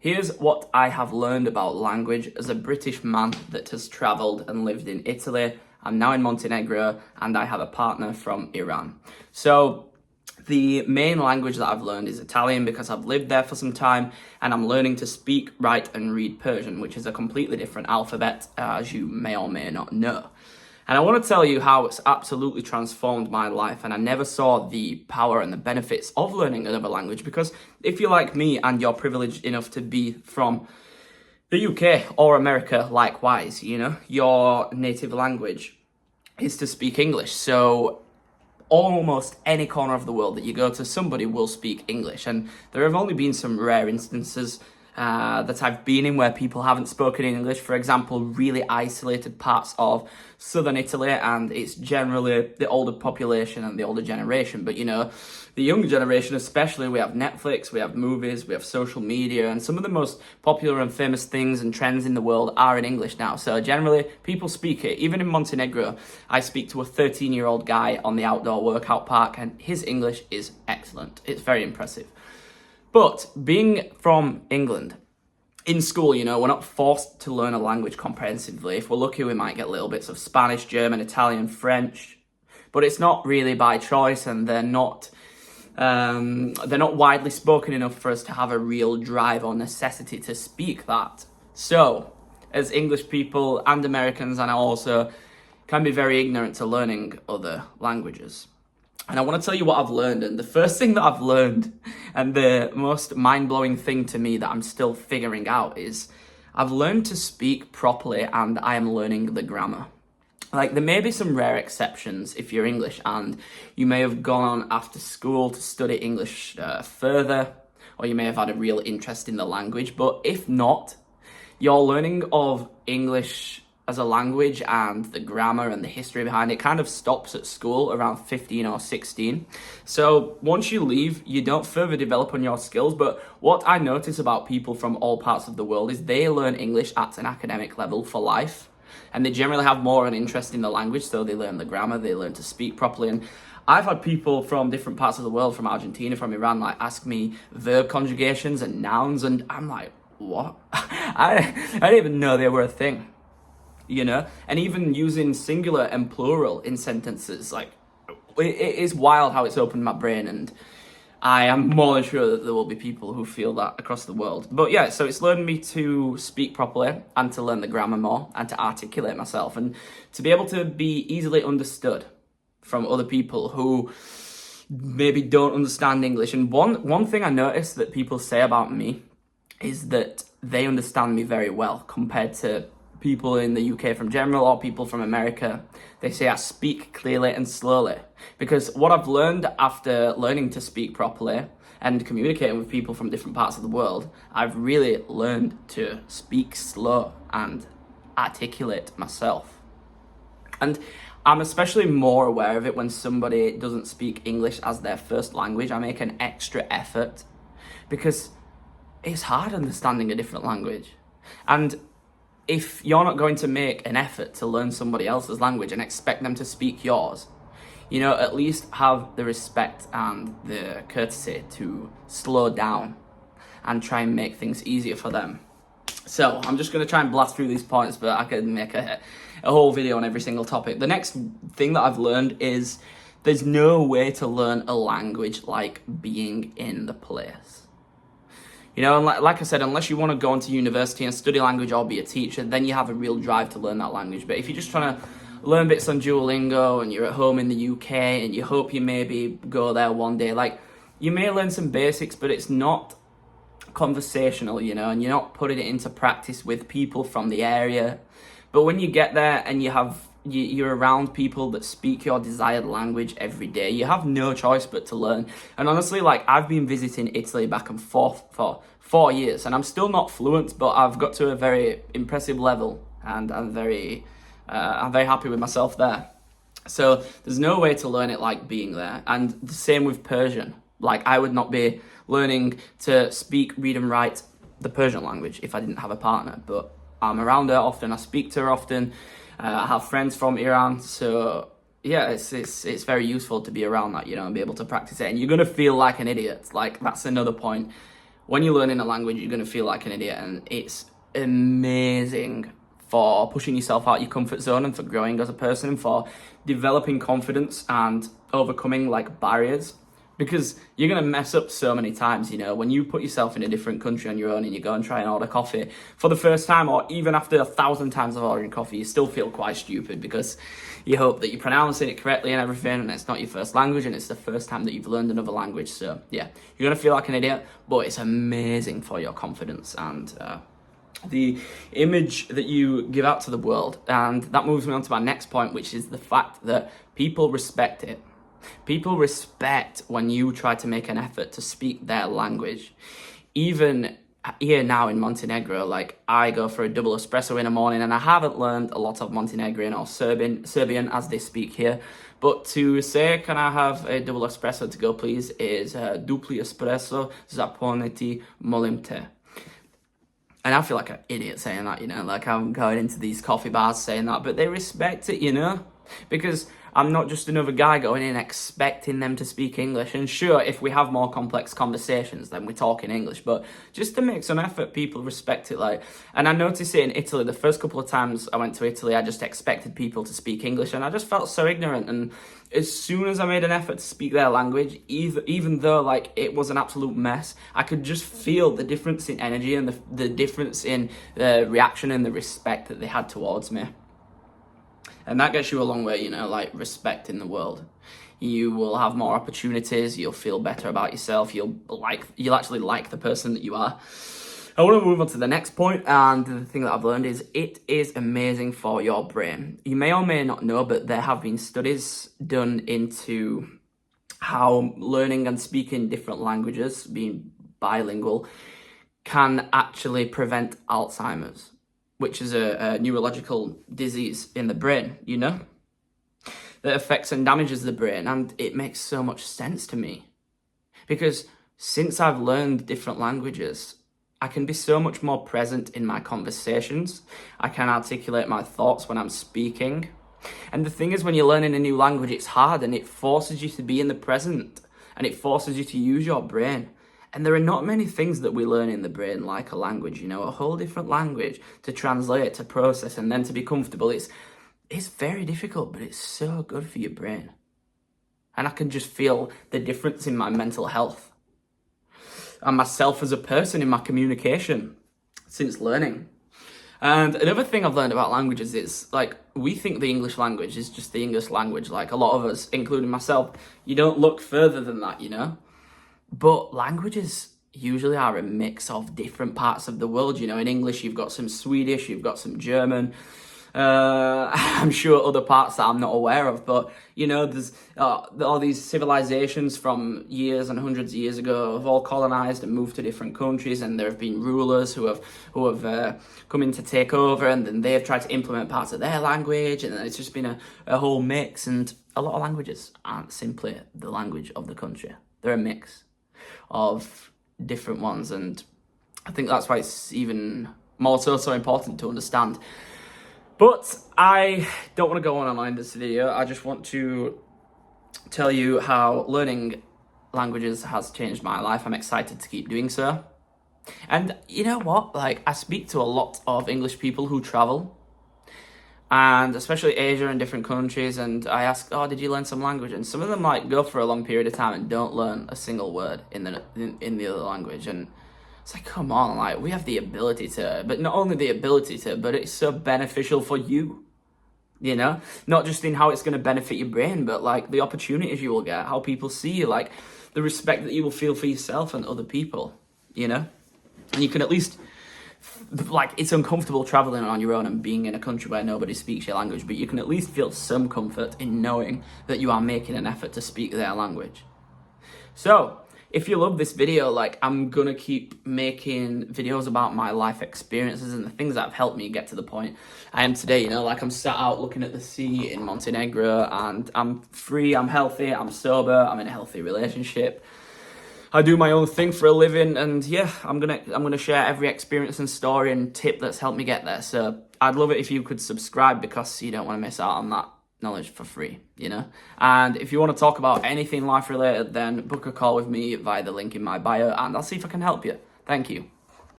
Here's what I have learned about language as a British man that has travelled and lived in Italy. I'm now in Montenegro and I have a partner from Iran. So the main language that I've learned is Italian because I've lived there for some time, and I'm learning to speak, write and read Persian, which is a completely different alphabet, as you may or may not know. And I want to tell you how it's absolutely transformed my life, and I never saw the power and the benefits of learning another language, because if you're like me and you're privileged enough to be from the UK or America likewise, your native language is to speak English. So almost any corner of the world that you go to, somebody will speak English. And there have only been some rare instances that I've been in where people haven't spoken in English. For example, really isolated parts of southern Italy, and it's generally the older population and the older generation. But the younger generation especially, we have Netflix, we have movies, we have social media, and some of the most popular and famous things and trends in the world are in English now. So generally, people speak it. Even in Montenegro, I speak to a 13-year-old guy on the outdoor workout park, and his English is excellent. It's very impressive. But being from England, in school, we're not forced to learn a language comprehensively. If we're lucky, we might get little bits of Spanish, German, Italian, French, but it's not really by choice, and they're not widely spoken enough for us to have a real drive or necessity to speak that. So, as English people and Americans, and I also can be very ignorant to learning other languages. And I want to tell you what I've learned. And the first thing that I've learned, and the most mind-blowing thing to me that I'm still figuring out, is I've learned to speak properly, and I am learning the grammar. Like, there may be some rare exceptions if you're English and you may have gone on after school to study English further, or you may have had a real interest in the language. But if not, your learning of English as a language and the grammar and the history behind it kind of stops at school around 15 or 16. So once you leave, you don't further develop on your skills. But what I notice about people from all parts of the world is they learn English at an academic level for life. And they generally have more of an interest in the language, so they learn the grammar, they learn to speak properly. And I've had people from different parts of the world, from Argentina, from Iran, ask me verb conjugations and nouns, and I'm like, what? I didn't even know they were a thing. And even using singular and plural in sentences, it is wild how it's opened my brain, and I am more than sure that there will be people who feel that across the world. But yeah, so it's learned me to speak properly and to learn the grammar more and to articulate myself and to be able to be easily understood from other people who maybe don't understand English. And one thing I noticed that people say about me is that they understand me very well compared to people in the UK from general or people from America. They say I speak clearly and slowly, because what I've learned after learning to speak properly and communicating with people from different parts of the world, I've really learned to speak slow and articulate myself. And I'm especially more aware of it when somebody doesn't speak English as their first language. I make an extra effort because it's hard understanding a different language. And if you're not going to make an effort to learn somebody else's language and expect them to speak yours, at least have the respect and the courtesy to slow down and try and make things easier for them. So I'm just going to try and blast through these points, but I could make a whole video on every single topic. The next thing that I've learned is there's no way to learn a language like being in the place. Like I said, unless you want to go into university and study language or be a teacher, then you have a real drive to learn that language. But if you're just trying to learn bits on Duolingo and you're at home in the UK and you hope you maybe go there one day, you may learn some basics, but it's not conversational, and you're not putting it into practice with people from the area. But when you get there and you're around people that speak your desired language every day, you have no choice but to learn. And honestly, I've been visiting Italy back and forth for 4 years, and I'm still not fluent, but I've got to a very impressive level, and I'm very happy with myself there. So there's no way to learn it like being there. And the same with Persian. I would not be learning to speak, read and write the Persian language if I didn't have a partner, but I'm around her often, I speak to her often. I have friends from Iran, so yeah, it's very useful to be around that, and be able to practice it. And you're going to feel like an idiot. That's another point. when you're learning a language, you're going to feel like an idiot, and it's amazing for pushing yourself out your comfort zone and for growing as a person, for developing confidence and overcoming like barriers. Because you're going to mess up so many times, you know, when you put yourself in a different country on your own and you go and try and order coffee for the first time, or even after 1,000 times of ordering coffee, you still feel quite stupid because you hope that you're pronouncing it correctly and everything, and it's not your first language and it's the first time that you've learned another language. So yeah, you're going to feel like an idiot, but it's amazing for your confidence and the image that you give out to the world. And that moves me on to my next point, which is the fact that people respect it. People respect when you try to make an effort to speak their language. Even here now in Montenegro, like I go for a double espresso in the morning, and I haven't learned a lot of Montenegrin or Serbian as they speak here. But to say, can I have a double espresso to go please, is dupli espresso zaponiti molim te. And I feel like an idiot saying that, you know, like I'm going into these coffee bars saying that, but they respect it, you know, because I'm not just another guy going in expecting them to speak English. And sure, if we have more complex conversations, then we talk in English. But just to make some effort, people respect it. Like, and I noticed it in Italy. The first couple of times I went to Italy, I just expected people to speak English, and I just felt so ignorant. And as soon as I made an effort to speak their language, even though like it was an absolute mess, I could just feel the difference in energy and the difference in the reaction and the respect that they had towards me. And that gets you a long way, you know, like respect in the world. You will have more opportunities, you'll feel better about yourself, you'll actually like the person that you are. I want to move on to the next point, and the thing that I've learned is it is amazing for your brain. You may or may not know, but there have been studies done into how learning and speaking different languages, being bilingual, can actually prevent Alzheimer's, which is a neurological disease in the brain, you know, that affects and damages the brain. And it makes so much sense to me because since I've learned different languages, I can be so much more present in my conversations. I can articulate my thoughts when I'm speaking. And the thing is, when you're learning a new language, it's hard and it forces you to be in the present and it forces you to use your brain. And there are not many things that we learn in the brain like a language, you know, a whole different language to translate, to process, and then to be comfortable. It's very difficult, but it's so good for your brain. And I can just feel the difference in my mental health and myself as a person in my communication since learning. And another thing I've learned about languages is, like, we think the English language is just the English language. Like, a lot of us, including myself, you don't look further than that, you know? But languages usually are a mix of different parts of the world. You know, in English, you've got some Swedish, you've got some German. I'm sure other parts that I'm not aware of. But, you know, there's all these civilizations from years and hundreds of years ago have all colonized and moved to different countries. And there have been rulers who have come in to take over. And then they've tried to implement parts of their language. And it's just been a whole mix. And a lot of languages aren't simply the language of the country. They're a mix of different ones, and I think that's why it's even more so important to understand. But I don't want to go on in this video. I just want to tell you how learning languages has changed my life. I'm excited to keep doing so. And you know what? Like, I speak to a lot of English people who travel, and especially Asia and different countries, and I ask, oh, did you learn some language? And some of them like go for a long period of time and don't learn a single word in the other language. And it's like, come on, like, we have the ability to, but not only the ability to, but it's so beneficial for you, you know, not just in how it's going to benefit your brain, but like the opportunities you will get, how people see you, like the respect that you will feel for yourself and other people, you know. And you can at least, like, it's uncomfortable traveling on your own and being in a country where nobody speaks your language, but you can at least feel some comfort in knowing that you are making an effort to speak their language. So if you love this video, like, I'm gonna keep making videos about my life experiences and the things that have helped me get to the point I am today, you know, like I'm sat out looking at the sea in Montenegro and I'm free, I'm healthy, I'm sober, I'm in a healthy relationship. I do my own thing for a living, and yeah, I'm gonna share every experience and story and tip that's helped me get there. So I'd love it if you could subscribe, because you don't want to miss out on that knowledge for free, you know. And if you want to talk about anything life related, then book a call with me via the link in my bio, and I'll see if I can help you. Thank you.